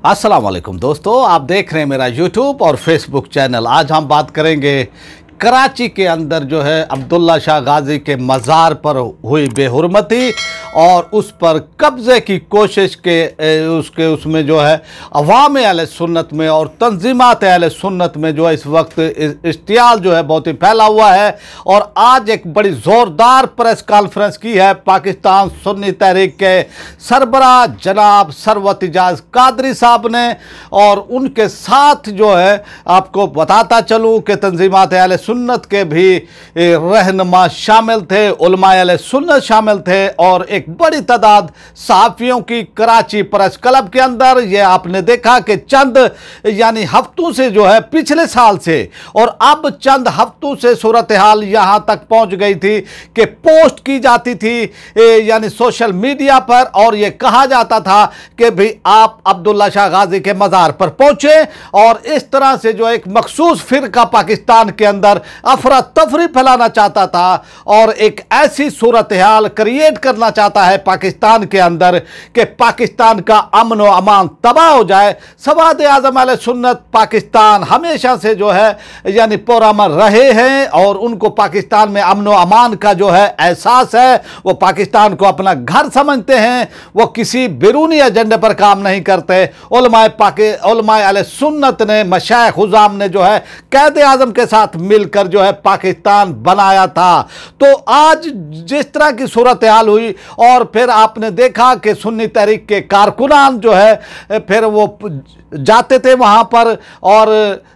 अस्सलाम वालेकुम दोस्तों, आप देख रहे हैं मेरा यूट्यूब और फेसबुक चैनल। आज हम बात करेंगे कराची के अंदर जो है अब्दुल्ला शाह गाजी के मज़ार पर हुई बेहुरमती और उस पर कब्ज़े की कोशिश के उसमें जो है अवाम अहले सुन्नत में और तंजीमात अहले सुन्नत में जो है इस वक्त इश्तियाल जो है बहुत ही फैला हुआ है। और आज एक बड़ी ज़ोरदार प्रेस कॉन्फ्रेंस की है पाकिस्तान सुन्नी तहरीक के सरबरा जनाब सरवत इजाज़ कादरी साहब ने। और उनके साथ जो है आपको बताता चलूँ कि तंजीमात अहले सुन्नत के भी रहनुमा शामिल थे, उलमा अहले सुन्नत शामिल थे और एक बड़ी तादाद सहाफ़ियों की कराची प्रेस क्लब के अंदर। ये आपने देखा कि चंद यानी हफ्तों से जो है पिछले साल से और अब चंद हफ्तों से सूरत हाल यहाँ तक पहुँच गई थी कि पोस्ट की जाती थी यानी सोशल मीडिया पर और ये कहा जाता था कि भाई आप अब्दुल्ला शाह गाजी के मज़ार पर पहुँचे। और इस तरह से जो एक मखसूस फ़िरका पाकिस्तान के अंदर अफरा तफरी फैलाना चाहता था और एक ऐसी सूरत हाल क्रिएट करना चाहता है पाकिस्तान के अंदर कि पाकिस्तान का अमन व अमान तबाह हो जाए। सवाद आज़म अहले सुन्नत पाकिस्तान हमेशा से जो है यानी पुरअमन रहे हैं और उनको पाकिस्तान में अमन व अमान का जो है एहसास है। वो पाकिस्तान को अपना घर समझते हैं, वो किसी बैरूनी एजेंडे पर काम नहीं करते। उलमाए अहले सुन्नत ने मशाइख हुज़ाम ने जो है क़ायद आज़म के साथ मिलकर जो है पाकिस्तान बनाया था। तो आज जिस तरह की सूरत हाल हुई और फिर आपने देखा कि सुन्नी तहरीक के कारकुनान जो है फिर वो जाते थे वहाँ पर और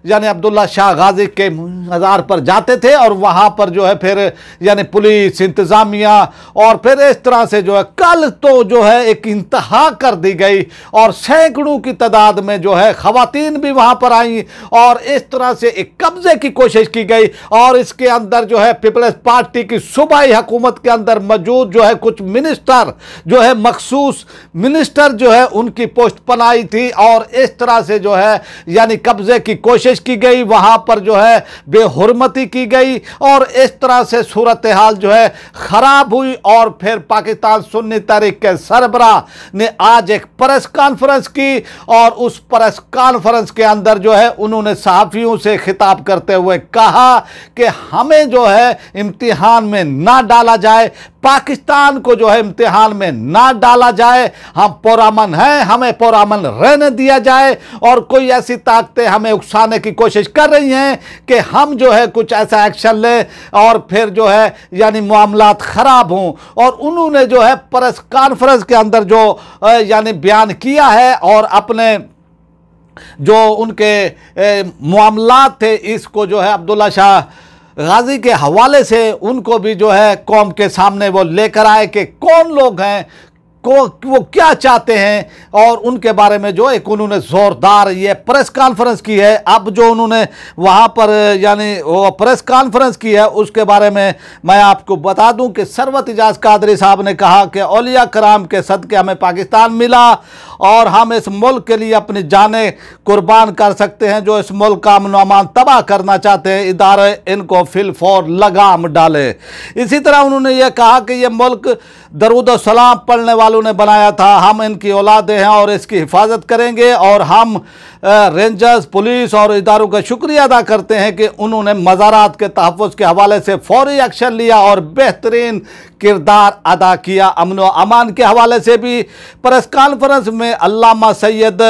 यानी अब्दुल्ला शाह गाजी के मज़ार पर जाते थे और वहाँ पर जो है फिर यानी पुलिस इंतज़ामिया और फिर इस तरह से जो है कल तो जो है एक इंतहा कर दी गई और सैकड़ों की तादाद में जो है ख़वातीन भी वहाँ पर आई और इस तरह से एक कब्ज़े की कोशिश की गई। और इसके अंदर जो है पीपल्स पार्टी की सूबाई हुकूमत के अंदर मौजूद जो है कुछ मिनिस्टर जो है मखसूस मिनिस्टर जो है उनकी पोस्ट बनाई थी और इस तरह से जो है यानी कब्जे की कोशिश की गई, वहां पर जो है बेहुरमती की गई और इस तरह से सूरत हाल जो है खराब हुई। और फिर पाकिस्तान सुन्नी तहरीक के सरबरा ने आज एक प्रेस कॉन्फ्रेंस की और उस प्रेस कॉन्फ्रेंस के अंदर जो है उन्होंने सहाफ़ियों से खिताब करते हुए कहा कि हमें जो है इम्तिहान में ना डाला जाए, पाकिस्तान को जो है इम्तिहान में ना डाला जाए। हम पुरअमन हैं, हमें पुरअमन रहने दिया जाए। और कोई ऐसी ताकतें हमें उकसाने की कोशिश कर रही हैं कि हम जो है कुछ ऐसा एक्शन लें और फिर जो है यानी मामलात ख़राब हों। और उन्होंने जो है प्रेस कॉन्फ्रेंस के अंदर जो यानी बयान किया है और अपने जो उनके मामलात थे इसको जो है अब्दुल्ला शाह गाजी के हवाले से उनको भी जो है कौम के सामने वो लेकर आए कि कौन लोग हैं, वो क्या चाहते हैं और उनके बारे में जो एक उन्होंने ज़ोरदार ये प्रेस कॉन्फ्रेंस की है। अब जो उन्होंने वहाँ पर यानी वो प्रेस कॉन्फ्रेंस की है उसके बारे में मैं आपको बता दूं कि सरवत इजाज़ कादरी साहब ने कहा कि औलिया कराम के सदक़े हमें पाकिस्तान मिला और हम इस मुल्क के लिए अपनी जानें कुर्बान कर सकते हैं। जो इस मुल्क का अमन व अमान तबाह करना चाहते हैं इदारे इनको फिलफौर लगाम डाले। इसी तरह उन्होंने ये कहा कि ये मुल्क दरूद व सलाम पढ़ने वालों ने बनाया था, हम इनकी औलादे हैं और इसकी हिफाजत करेंगे। और हम रेंजर्स पुलिस और इदारों का शुक्रिया अदा करते हैं कि उन्होंने मज़ारात के तहफ़्फ़ुज़ के हवाले से फौरी एक्शन लिया और बेहतरीन किरदार अदा किया। अमन व अमान के हवाले से भी प्रेस कॉन्फ्रेंस में अल्लामा सैयद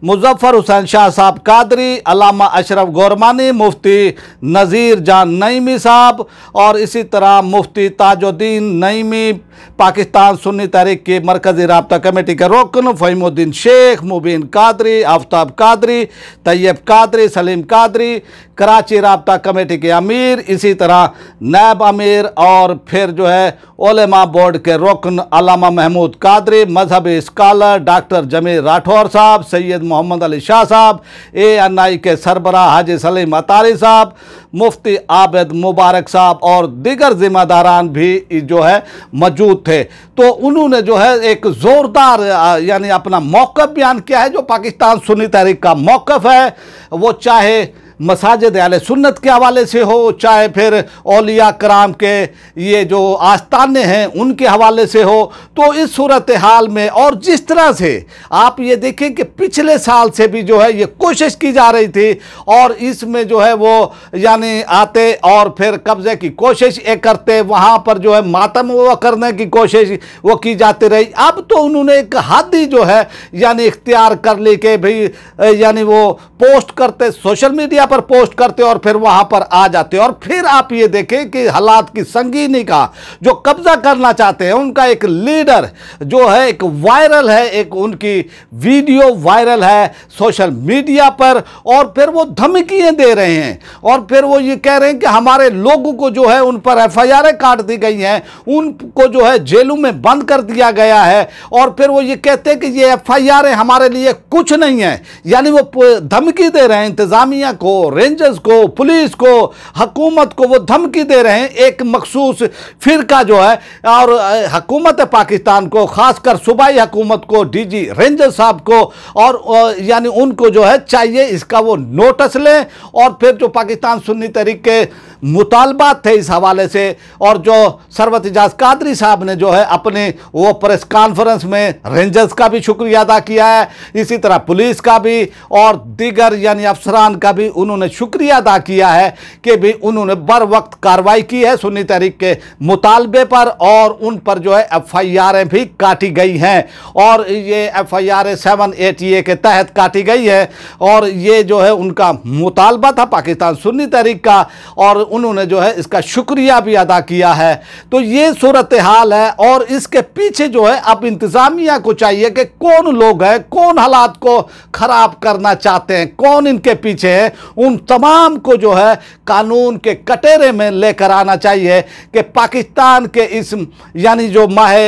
मुज़फ़्फ़र हुसैन शाह साहब कादरी, अल्लामा अशरफ गोरमानी, मुफ्ती नज़ीर जान नईमी साहब और इसी तरह मुफ्ती ताजुद्दीन नईमी, पाकिस्तान सुन्नी तहरीक की मरकज़ी राब्ता कमेटी के रुकन फ़हीमुद्दीन शेख, मुबीन कादरी, आफ्ताब कादरी, तैयब कादरी, सलीम कादरी, कराची राब्ता कमेटी के अमीर, इसी तरह नायब अमीर और फिर जो है उलेमा बोर्ड के रुकन अल्लामा महमूद कादरी, मजहबी स्कॉलर डॉक्टर जमील राठौर साहब, सैयद मोहम्मद अली शाह साहब, ANI के सरबरा हाजी सलीम अतारी साहब, मुफ्ती आबिद मुबारक साहब और दीगर ज़िम्मेदारान भी जो है मौजूद थे। तो उन्होंने जो है एक ज़ोरदार यानी अपना मौक़िफ़ बयान किया है। जो पाकिस्तान सुन्नी तहरीक का मौक़िफ़ है वो चाहे मसाजिद अहले सुन्नत के हवाले से हो, चाहे फिर औलिया कराम के ये जो आस्थाने हैं उनके हवाले से हो, तो इस सूरत हाल में और जिस तरह से आप ये देखें कि पिछले साल से भी जो है ये कोशिश की जा रही थी और इसमें जो है वो यानी आते और फिर कब्जे की कोशिश करते, वहाँ पर जो है मातम वो करने की कोशिश वो की जाती रही। अब तो उन्होंने एक हद ही जो है यानी इख्तियार कर ली कि भाई यानी वो पोस्ट करते, सोशल मीडिया पर पोस्ट करते और फिर वहाँ पर आ जाते। और फिर आप ये देखें कि हालात की संगीनी का जो कब्जा करना चाहते हैं, उनका एक लीडर जो है एक वायरल है, एक उनकी वीडियो वायरल है सोशल मीडिया पर और फिर वो धमकियां दे रहे हैं और फिर वो ये कह रहे हैं कि हमारे लोगों को जो है उन पर एफआईआर काट दी गई हैं, उनको जो है जेलों में बंद कर दिया गया है और फिर वो ये कहते हैं कि ये एफआईआर हमारे लिए कुछ नहीं है। यानी वो धमकी दे रहे हैं इंतजामिया को, रेंजर्स को, पुलिस को, हुकूमत को, वो धमकी दे रहे हैं एक मखसूस फिरका जो है और हुकूमत पाकिस्तान को, खासकर सूबाई हुकूमत को, डीजी रेंजर साहब को और यानी उनको जो है चाहिए इसका वो नोटिस लें और फिर जो पाकिस्तान सुन्नी तहरीक के मुतालबात थे इस हवाले से और जो सरवत इजाज़ कादरी साहब ने जो है अपने वो प्रेस कॉन्फ्रेंस में रेंजर्स का भी शुक्रिया अदा किया है, इसी तरह पुलिस का भी और दीगर यानी अफसरान का भी उन्होंने शुक्रिया अदा किया है कि भी उन्होंने बर वक्त कार्रवाई की है सुन्नी तहरीक के मुतालबे पर और उन पर जो है एफआईआर भी काटी गई हैं और ये एफआईआर 780A के तहत काटी गई है और ये जो है उनका मुतालबा था पाकिस्तान सुन्नी तहरीक का और उन्होंने जो है इसका शुक्रिया भी अदा किया है। तो ये सूरत हाल है और इसके पीछे जो है अब इंतजामिया को चाहिए कि कौन लोग हैं, कौन हालात को खराब करना चाहते हैं, कौन इनके पीछे है, उन तमाम को जो है कानून के कटोरे में लेकर आना चाहिए कि पाकिस्तान के इस यानी जो माह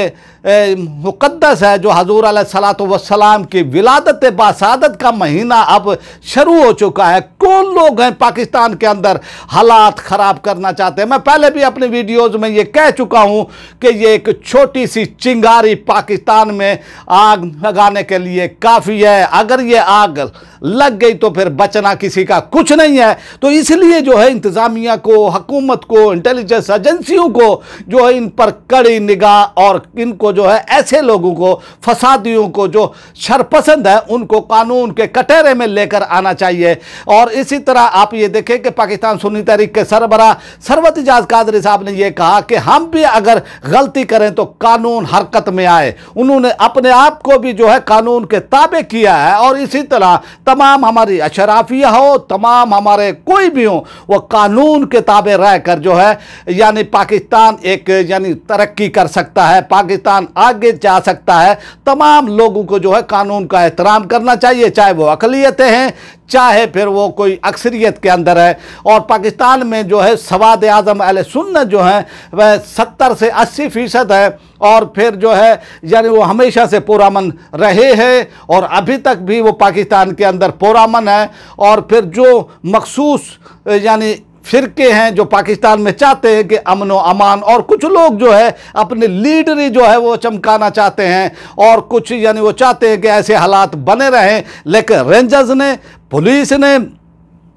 मुक़द्दस है जो हजूर अलैहिस्सलातु वस्सलाम की विलादत बासादत का महीना अब शुरू हो चुका है, कौन लोग हैं पाकिस्तान के अंदर हालात ख़राब करना चाहते हैं। मैं पहले भी अपने वीडियोज़ में ये कह चुका हूँ कि ये एक छोटी सी चिंगारी पाकिस्तान में आग लगाने के लिए काफ़ी है, अगर ये आग लग गई तो फिर बचना किसी का कुछ नहीं है। तो इसलिए जो है इंतज़ामिया को, हुकूमत को, इंटेलिजेंस एजेंसियों को जो है इन पर कड़ी निगाह और इनको जो है ऐसे लोगों को, फसादियों को जो शरपसंद है उनको कानून के कटोरे में लेकर आना चाहिए। और इसी तरह आप ये देखें कि पाकिस्तान सुन्नी तहरीक के सरबराह सरवत इजाज़ कादरी साहब ने ये कहा कि हम भी अगर गलती करें तो कानून हरकत में आए। उन्होंने अपने आप को भी जो है कानून के ताबे किया है और इसी तरह तमाम हमारी अशराफिया हो, तमाम हमारे कोई भी हो, वो कानून के ताबे रह कर जो है यानी पाकिस्तान एक यानी तरक्की कर सकता है, पाकिस्तान आगे जा सकता है। तमाम लोगों को जो है कानून का एहतराम करना चाहिए, चाहे वो अक़लियतें हैं, चाहे फिर वो कोई अक्सरियत के अंदर है। और पाकिस्तान में जो है सवाद आज़म अहले सुन्नत जो है वह 70 से 80% है और फिर जो है यानी वो हमेशा से पुरअमन रहे हैं और अभी तक भी वो पाकिस्तान के अंदर पुरअमन है। और फिर जो मखसूस यानी फिरके हैं जो पाकिस्तान में चाहते हैं कि अमन व अमान और कुछ लोग जो है अपने लीडरी जो है वो चमकाना चाहते हैं और कुछ यानी वो चाहते हैं कि ऐसे हालात बने रहें, लेकिन रेंजर्स ने, पुलिस ने,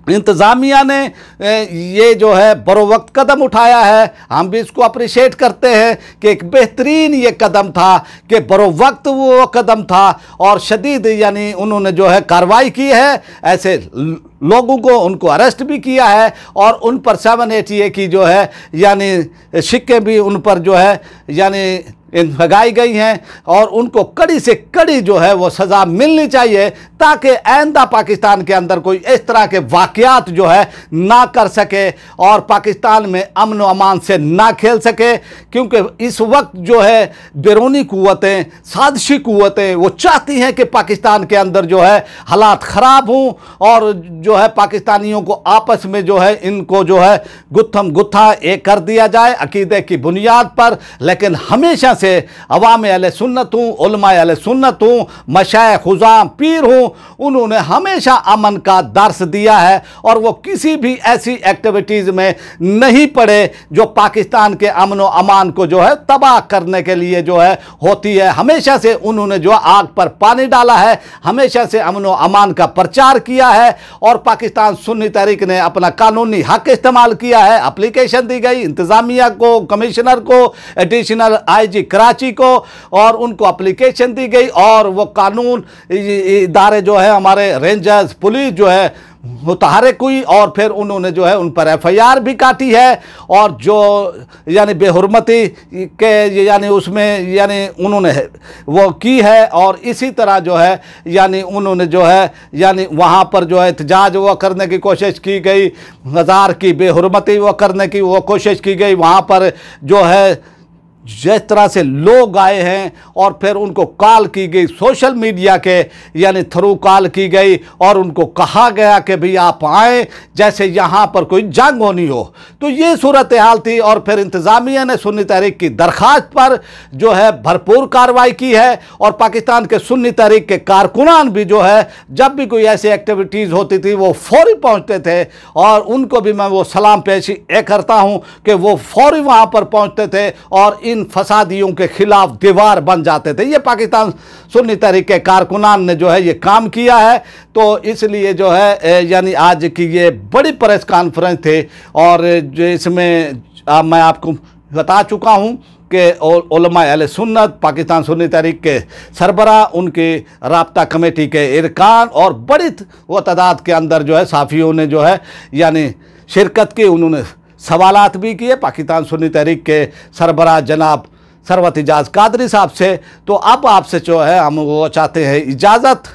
इंतज़ामिया ने ये जो है बरोवक्त कदम उठाया है। हम भी इसको अप्रिशिएट करते हैं कि एक बेहतरीन ये कदम था कि बरोवक्त वो कदम था और शदीद यानी उन्होंने जो है कार्रवाई की है, ऐसे लोगों को उनको अरेस्ट भी किया है और उन पर 780A की जो है यानी शिक्के भी उन पर जो है यानी लगाई गई हैं और उनको कड़ी से कड़ी जो है वो सज़ा मिलनी चाहिए ताकि आइंदा पाकिस्तान के अंदर कोई इस तरह के वाक़यात जो है ना कर सके और पाकिस्तान में अमन व अमान से ना खेल सके। क्योंकि इस वक्त जो है बैरूनी क़ुव्वतें, साजिशी क़ुव्वतें वो चाहती हैं कि पाकिस्तान के अंदर जो है हालात ख़राब हों और जो है पाकिस्तानियों को आपस में जो है इनको जो है गुत्थम गुत्था एक कर दिया जाए अक़ीदे की बुनियाद पर। लेकिन हमेशा से जैसे अवाम अहले सुन्नत हूँ, उलमा अहले सुन्नत हूँ, मशाइख खुज़ाम पीर हूँ, उन्होंने हमेशा अमन का दर्स दिया है और वो किसी भी ऐसी एक्टिविटीज़ में नहीं पड़े जो पाकिस्तान के अमन व अमान को जो है तबाह करने के लिए जो है होती है। हमेशा से उन्होंने जो आग पर पानी डाला है, हमेशा से अमन व अमान का प्रचार किया है और पाकिस्तान सुन्नी तहरीक ने अपना कानूनी हक इस्तेमाल किया है। एप्लीकेशन दी गई इंतज़ामिया को, कमिश्नर को, एडिशनल IG कराची को, और उनको एप्लीकेशन दी गई और वो कानून इदारे जो है हमारे रेंजर्स पुलिस जो है मुतहर्रिक हुई और फिर उन्होंने जो है उन पर FIR भी काटी है और जो यानी बेहुरमती के यानी उसमें यानी उन्होंने वो की है। और इसी तरह जो है यानी उन्होंने जो है यानी वहाँ पर जो है एहतजाज वो करने की कोशिश की गई, मज़ार की बेहुरमती वो करने की वो कोशिश की गई। वहाँ पर जो है जिस तरह से लोग आए हैं और फिर उनको कॉल की गई, सोशल मीडिया के यानी थ्रू कॉल की गई और उनको कहा गया कि भाई आप आएँ जैसे यहाँ पर कोई जंग होनी हो। तो ये सूरत हाल थी और फिर इंतज़ामिया ने सुन्नी तहरीक की दरख्वास्त पर जो है भरपूर कार्रवाई की है और पाकिस्तान के सुन्नी तहरीक के कारकुनान भी जो है जब भी कोई ऐसी एक्टिविटीज़ होती थी वो फौरी पहुँचते थे और उनको भी मैं वो सलाम पेशी करता हूँ कि वो फौरी वहाँ पर पहुँचते थे और इन फसादियों के खिलाफ दीवार बन जाते थे। ये पाकिस्तान सुन्नी तहरीक के कारकुनान ने जो है ये काम किया है। तो इसलिए जो है यानी आज की ये बड़ी प्रेस कॉन्फ्रेंस थी और जो इसमें मैं आपको बता चुका हूँ कि उलमा अहले सुन्नत, पाकिस्तान सुन्नी तहरीक के सरबराह, उनकी राब्ता कमेटी के इरकान और बड़ी वो तादाद के अंदर जो है साफ़ियों ने जो है यानी शिरकत की। उन्होंने सवालात भी किए पाकिस्तान सुन्नी तहरीक के सरबराह जनाब सरवत इजाज़ कादरी साहब से। तो अब आपसे जो है हम वो चाहते हैं इजाज़त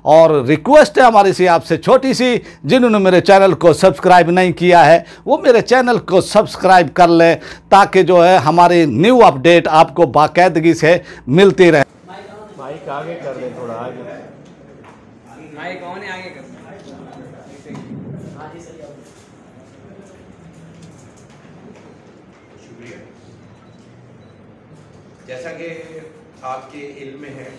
और रिक्वेस्ट है हमारी सी आपसे छोटी सी, जिन्होंने मेरे चैनल को सब्सक्राइब नहीं किया है वो मेरे चैनल को सब्सक्राइब कर लें ताकि जो है हमारी न्यू अपडेट आपको बाकायदगी से मिलती रहे। माइक आगे कर दे, थोड़ा आगे माइक ऑन है, आगे कर। शुक्रिया। जैसा कि आपके इल्म में है,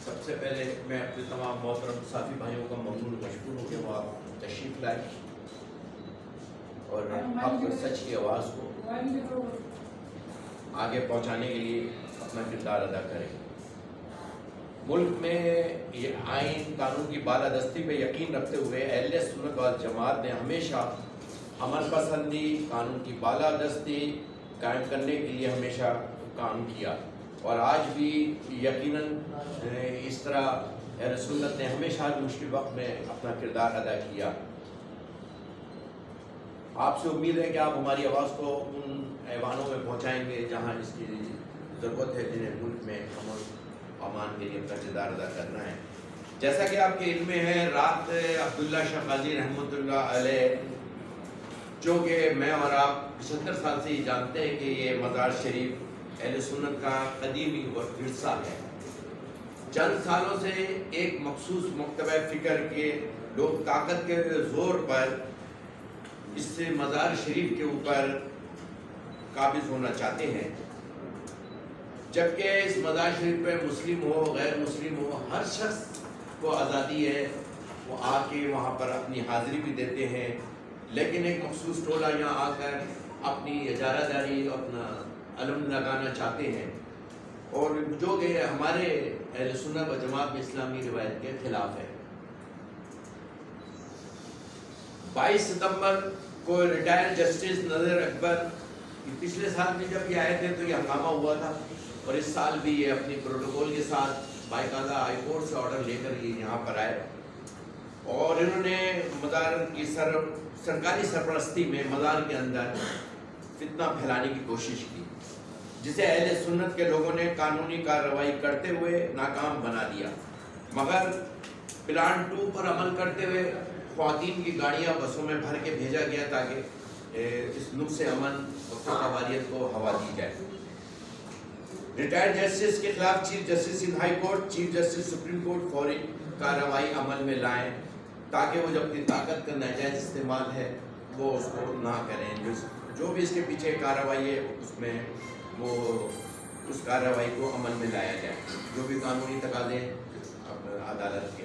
सबसे पहले मैं अपने तमाम मोहतरम साथी भाइयों का ममनून मशकूर हूँ कि वो आप तशरीफ़ लाए और आपको सच की आवाज़ को आगे पहुँचाने के लिए अपना किरदार अदा करें। मुल्क में ये आइन कानून की बालादस्ती पे यकीन रखते हुए अहले सुन्नत वल जमात ने हमेशा अमन पसंदी, कानून की बालादस्ती कायम करने के लिए हमेशा काम किया और आज भी यकीनन इस तरह अहले सुन्नत ने हमेशा मुश्किल वक्त में अपना किरदार अदा किया। आपसे उम्मीद है कि आप हमारी आवाज़ को उन ऐवानों में पहुंचाएंगे जहां इसकी ज़रूरत है, जिन्हें मुल्क में अमन अमान के लिए अपना किरदार अदा करना है। जैसा कि आपके इल्म में है, रात अब्दुल्ला शाह गाजी रहमतुल्लाह अलैह, जो कि मैं और आप 75 साल से ही जानते हैं कि ये मज़ार शरीफ अहले सुन्नत का कदीमी विरसा है। चंद सालों से एक मखसूस मकतबा फ़िक्र के लोग ताकत के ज़ोर पर इस मज़ार शरीफ के ऊपर काबिज़ होना चाहते हैं, जबकि इस मज़ार शरीफ पर मुस्लिम हो गैर मुस्लिम हो हर शख्स को आज़ादी है, वो आके वहाँ पर अपनी हाज़िरी भी देते हैं। लेकिन एक मखसूस टोला यहाँ आकर अपनी इजारादारी अपना अलम लगाना चाहते हैं और जो कि हमारे अहले सुन्नत व जमात में इस्लामी रिवायत के खिलाफ है। 22 सितंबर को रिटायर्ड जस्टिस नज़र अकबर पिछले साल में जब ये आए थे तो ये हंगामा हुआ था और इस साल भी ये अपनी प्रोटोकॉल के साथ बाकायदा हाई कोर्ट से ऑर्डर लेकर ये यहाँ पर आए और इन्होंने मज़ार की सरकारी सरपरस्ती में मज़ार के अंदर फितना फैलाने की कोशिश की, जिसे अहले सुन्नत के लोगों ने कानूनी कार्रवाई करते हुए नाकाम बना दिया। मगर प्लान 2 पर अमल करते हुए ख्वातीन की गाड़ियाँ बसों में भर के भेजा गया ताकि इस नुक्स अमन और हवारियत को हवा दी जाए। रिटायर्ड जस्टिस के खिलाफ chief justice in high court, chief justice supreme court फौरी कार्रवाई अमल में लाएं ताकि वो जो अपनी ताकत का नाजायज़ इस्तेमाल है वो उसको ना करें, جو بھی اس کے پیچھے کارروائی ہے اس میں وہ اس کارروائی کو عمل میں لایا جائے، جو بھی قانونی تقاضے عدالت کے